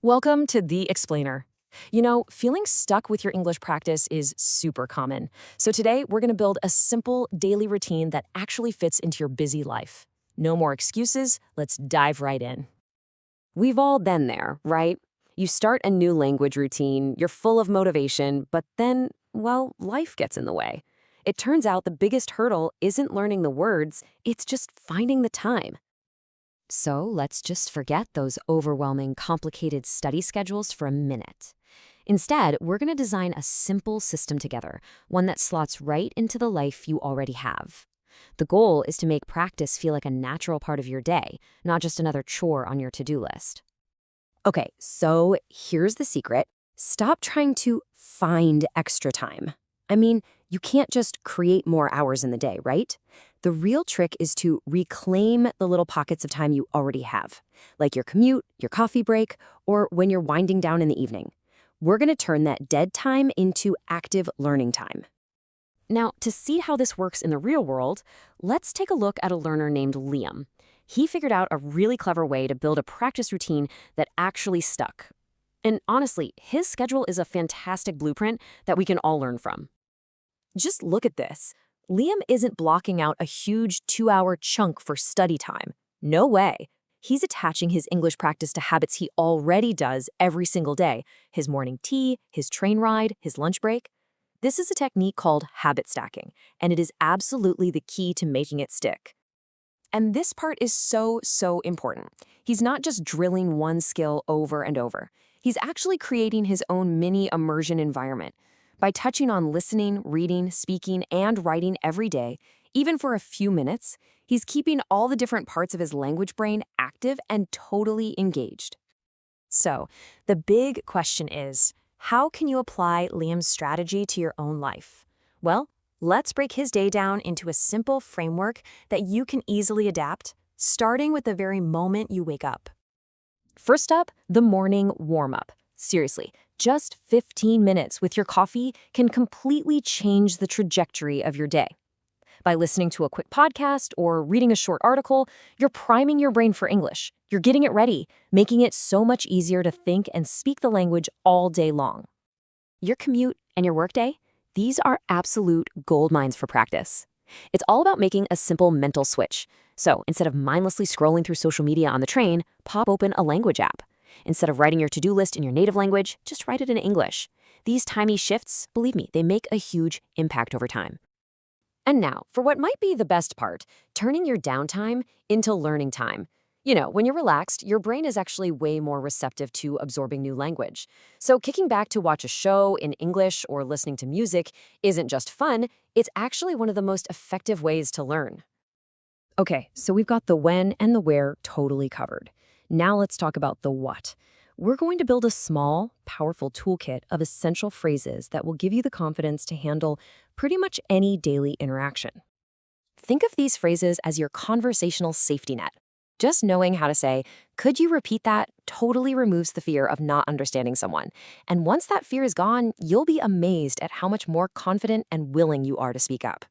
Welcome to The Explainer. Feeling stuck with your English practice is super common. So today, we're going to build a simple daily routine that actually fits into your busy life. No more excuses, let's dive right in. We've all been there, right? You start a new language routine, you're full of motivation, but then, well, life gets in the way. It turns out the biggest hurdle isn't learning the words, it's just finding the time. So let's just forget those overwhelming, complicated study schedules for a minute. Instead, we're going to design a simple system together, one that slots right into the life you already have. The goal is to make practice feel like a natural part of your day, not just another chore on your to-do list. Okay, so here's the secret. Stop trying to find extra time. I mean, you can't just create more hours in the day, right? The real trick is to reclaim the little pockets of time you already have, like your commute, your coffee break, or when you're winding down in the evening. We're going to turn that dead time into active learning time. Now, to see how this works in the real world, let's take a look at a learner named Liam. He figured out a really clever way to build a practice routine that actually stuck. And honestly, his schedule is a fantastic blueprint that we can all learn from. Just look at this. Liam isn't blocking out a huge 2-hour chunk for study time. No way. He's attaching his English practice to habits he already does every single day. His morning tea, his train ride, his lunch break. This is a technique called habit stacking, and it is absolutely the key to making it stick. And this part is so important. He's not just drilling one skill over and over. He's actually creating his own mini immersion environment. By touching on listening, reading, speaking, and writing every day, even for a few minutes, he's keeping all the different parts of his language brain active and totally engaged. So, the big question is, how can you apply Liam's strategy to your own life? Well, let's break his day down into a simple framework that you can easily adapt, starting with the very moment you wake up. First up, the morning warm-up. Seriously, just 15 minutes with your coffee can completely change the trajectory of your day. By listening to a quick podcast or reading a short article, you're priming your brain for English. You're getting it ready, making it so much easier to think and speak the language all day long. Your commute and your workday, these are absolute gold mines for practice. It's all about making a simple mental switch. So instead of mindlessly scrolling through social media on the train, pop open a language app. Instead of writing your to-do list in your native language, just write it in English. These tiny shifts, believe me, they make a huge impact over time. And now, for what might be the best part, turning your downtime into learning time. When you're relaxed, your brain is actually way more receptive to absorbing new language. So kicking back to watch a show in English or listening to music isn't just fun, it's actually one of the most effective ways to learn. Okay, so we've got the when and the where totally covered. Now let's talk about the what. We're going to build a small, powerful toolkit of essential phrases that will give you the confidence to handle pretty much any daily interaction. Think of these phrases as your conversational safety net. Just knowing how to say, "Could you repeat that?" totally removes the fear of not understanding someone. And once that fear is gone, you'll be amazed at how much more confident and willing you are to speak up.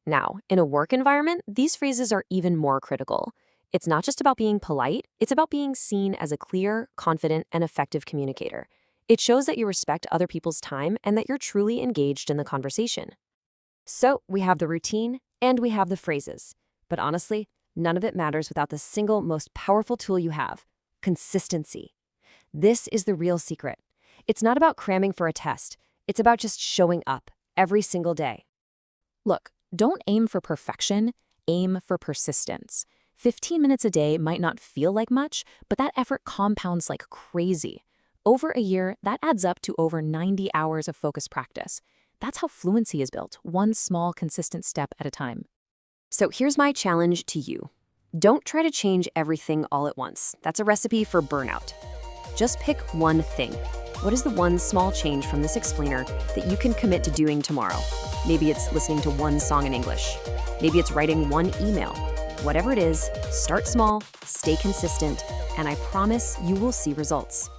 Now, in a work environment, these phrases are even more critical. It's not just about being polite, it's about being seen as a clear, confident, and effective communicator. It shows that you respect other people's time and that you're truly engaged in the conversation. So, we have the routine and we have the phrases. But honestly, none of it matters without the single most powerful tool you have: consistency. This is the real secret. It's not about cramming for a test. It's about just showing up every single day. Look, don't aim for perfection, aim for persistence. 15 minutes a day might not feel like much, but that effort compounds like crazy. Over a year, that adds up to over 90 hours of focused practice. That's how fluency is built, one small, consistent step at a time. So here's my challenge to you. Don't try to change everything all at once. That's a recipe for burnout. Just pick one thing. What is the one small change from this explainer that you can commit to doing tomorrow? Maybe it's listening to one song in English. Maybe it's writing one email. Whatever it is, start small, stay consistent, and I promise you will see results.